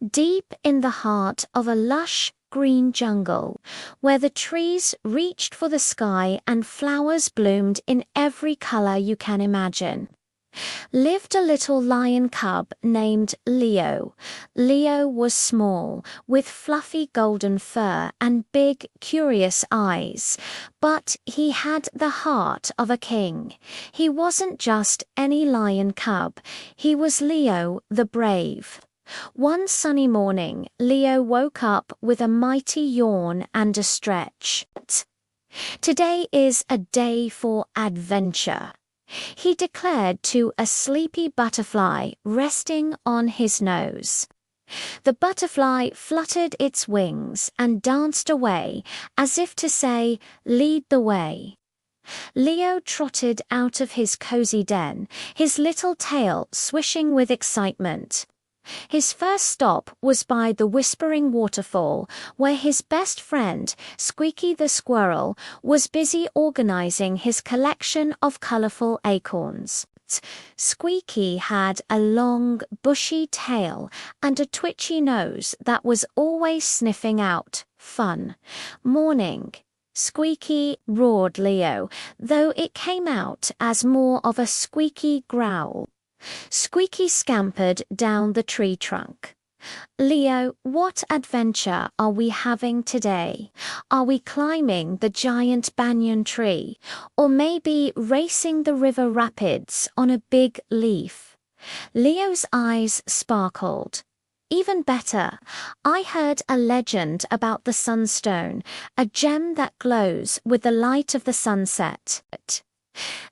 Deep in the heart of a lush green jungle, where the trees reached for the sky and flowers bloomed in every color you can imagine, lived a little lion cub named Leo. Leo was small, with fluffy golden fur and big, curious eyes, but he had the heart of a king. He wasn't just any lion cub, he was Leo the Brave. One sunny morning, Leo woke up with a mighty yawn and a stretch. Today is a day for adventure, he declared to a sleepy butterfly resting on his nose. The butterfly fluttered its wings and danced away, as if to say, "Lead the way." Leo trotted out of his cozy den, his little tail swishing with excitement. His first stop was by the Whispering Waterfall, where his best friend, Squeaky the squirrel, was busy organizing his collection of colorful acorns. Squeaky had a long, bushy tail and a twitchy nose that was always sniffing out fun. "Morning, Squeaky," roared Leo, though it came out as more of a squeaky growl. Squeaky scampered down the tree trunk. "Leo, what adventure are we having today? Are we climbing the giant banyan tree, or maybe racing the river rapids on a big leaf?" Leo's eyes sparkled. "Even better, I heard a legend about the sunstone, a gem that glows with the light of the sunset.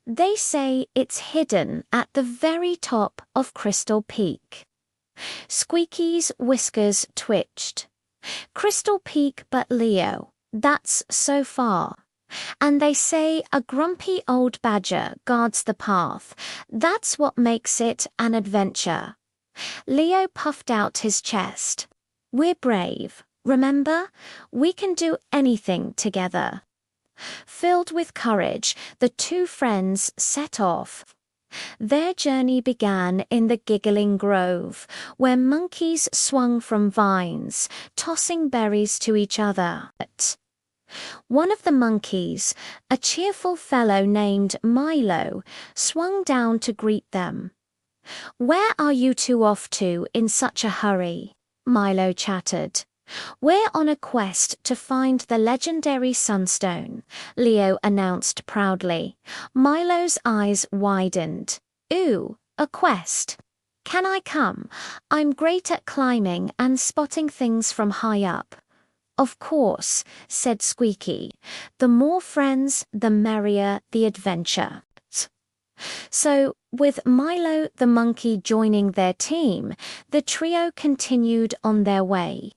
They say it's hidden at the very top of Crystal Peak." Squeaky's whiskers twitched. "Crystal Peak, but Leo, that's so far. And they say a grumpy old badger guards the path. That's what makes it an adventure." Leo puffed out his chest. "We're brave, remember? We can do anything together." Filled with courage, the two friends set off. Their journey began in the Giggling Grove, where monkeys swung from vines, tossing berries to each other. One of the monkeys, a cheerful fellow named Milo, swung down to greet them. "Where are you two off to in such a hurry?" Milo chattered. "We're on a quest to find the legendary sunstone," Leo announced proudly. Milo's eyes widened. "Ooh, a quest. Can I come? I'm great at climbing and spotting things from high up." "Of course," said Squeaky. "The more friends, the merrier the adventure." So, with Milo the monkey joining their team, the trio continued on their way.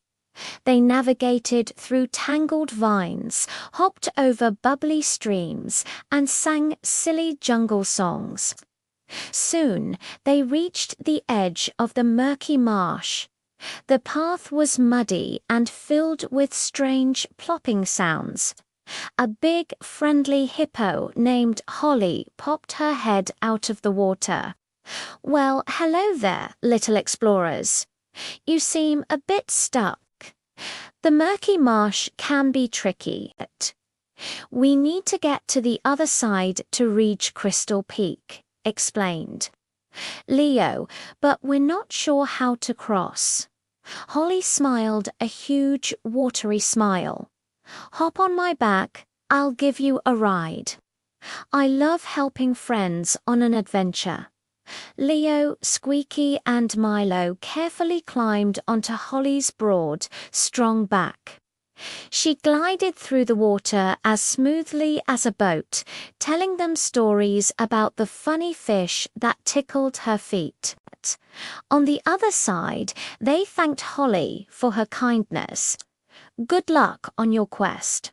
They navigated through tangled vines, hopped over bubbly streams, and sang silly jungle songs. Soon they reached the edge of the murky marsh. The path was muddy and filled with strange plopping sounds. A big, friendly hippo named Holly popped her head out of the water. "Well, hello there, little explorers. You seem a bit stuck. The murky marsh can be tricky. We need to get to the other side to reach Crystal Peak," explained Leo, "but we're not sure how to cross." Holly smiled a huge, watery smile. "Hop on my back, I'll give you a ride. I love helping friends on an adventure." Leo, Squeaky, and Milo carefully climbed onto Holly's broad, strong back. She glided through the water as smoothly as a boat, telling them stories about the funny fish that tickled her feet. On the other side, they thanked Holly for her kindness. "Good luck on your quest,"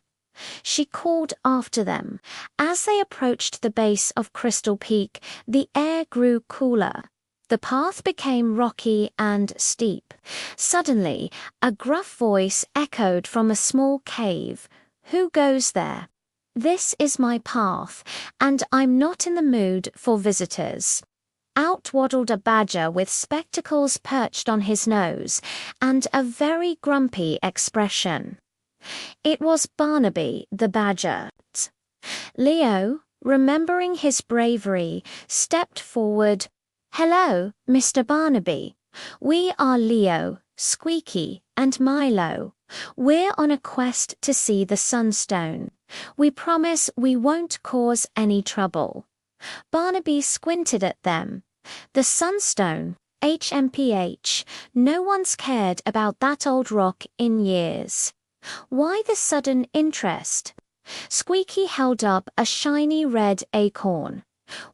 she called after them. As they approached the base of Crystal Peak, the air grew cooler. The path became rocky and steep. Suddenly, a gruff voice echoed from a small cave. "Who goes there? This is my path, and I'm not in the mood for visitors." Out waddled a badger with spectacles perched on his nose and a very grumpy expression. It was Barnaby the badger. Leo, remembering his bravery, stepped forward. "Hello, Mr. Barnaby. We are Leo, Squeaky, and Milo. We're on a quest to see the Sunstone. We promise we won't cause any trouble." Barnaby squinted at them. The Sunstone, HMPH, no one's cared about that old rock in years. Why the sudden interest? Squeaky held up a shiny red acorn.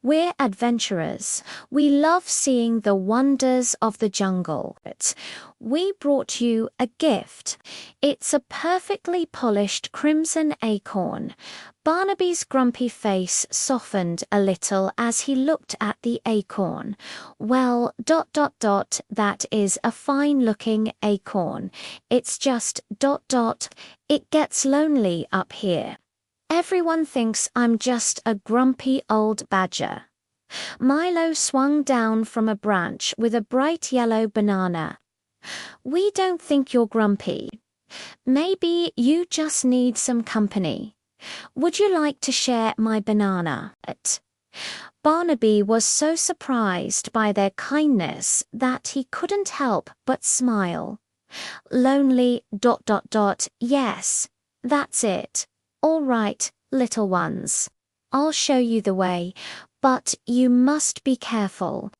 "We're adventurers. We love seeing the wonders of the jungle. We brought you a gift. It's a perfectly polished crimson acorn." Barnaby's grumpy face softened a little as he looked at the acorn. "Well, that is a fine-looking acorn. It's just it gets lonely up here. Everyone thinks I'm just a grumpy old badger." Milo swung down from a branch with a bright yellow banana. "We don't think you're grumpy. Maybe you just need some company. Would you like to share my banana?" Barnaby was so surprised by their kindness that he couldn't help but smile. "Lonely ... yes, that's it. All right, little ones. I'll show you the way, but you must be careful.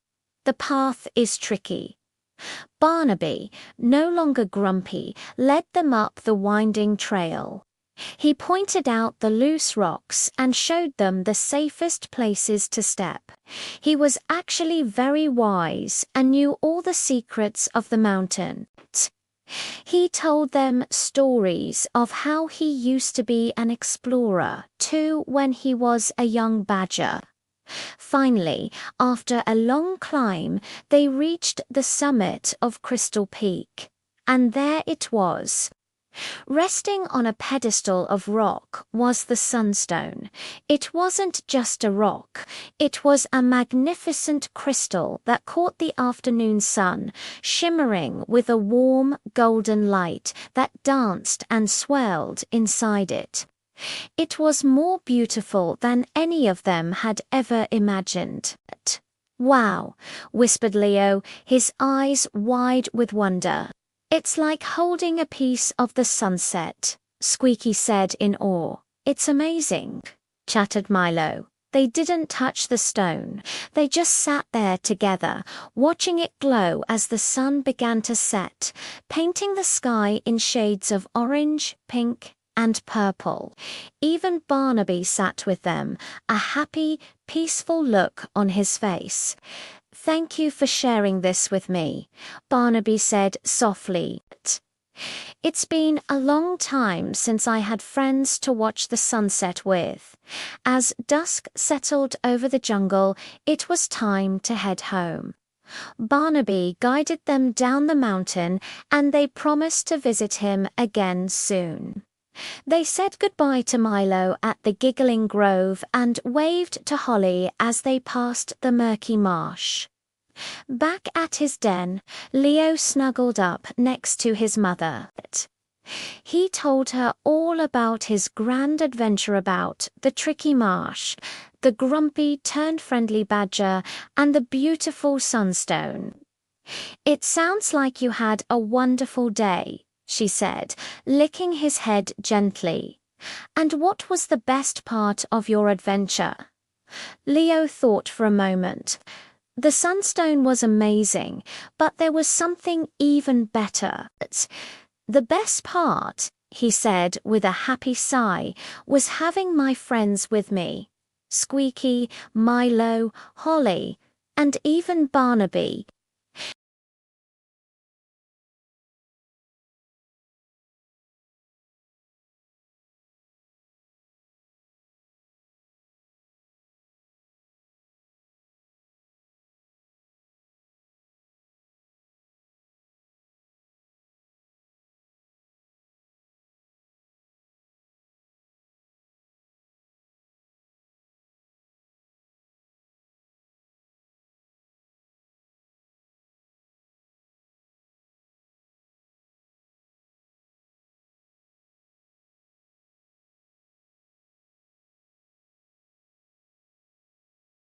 The path is tricky." Barnaby, no longer grumpy, led them up the winding trail. He pointed out the loose rocks and showed them the safest places to step. He was actually very wise and knew all the secrets of the mountain. He told them stories of how he used to be an explorer, too, when he was a young badger. Finally, after a long climb, they reached the summit of Crystal Peak. And there it was. Resting on a pedestal of rock was the Sunstone. It wasn't just a rock, it was a magnificent crystal that caught the afternoon sun, shimmering with a warm, golden light that danced and swirled inside it. It was more beautiful than any of them had ever imagined. "Wow," whispered Leo, his eyes wide with wonder. "It's like holding a piece of the sunset," Squeaky said in awe. "It's amazing," chattered Milo. They didn't touch the stone. They just sat there together, watching it glow as the sun began to set, painting the sky in shades of orange, pink, and purple. Even Barnaby sat with them, a happy, peaceful look on his face. "Thank you for sharing this with me," Barnaby said softly. "It's been a long time since I had friends to watch the sunset with." As dusk settled over the jungle, it was time to head home. Barnaby guided them down the mountain, and they promised to visit him again soon. They said goodbye to Milo at the Giggling Grove and waved to Holly as they passed the murky marsh. Back at his den, Leo snuggled up next to his mother. He told her all about his grand adventure about the tricky marsh, the grumpy turned friendly badger, and the beautiful sunstone. "It sounds like you had a wonderful day," she said, licking his head gently. "And what was the best part of your adventure?" Leo thought for a moment. The sunstone was amazing, but there was something even better. "The best part," he said with a happy sigh, "was having my friends with me. Squeaky, Milo, Holly, and even Barnaby.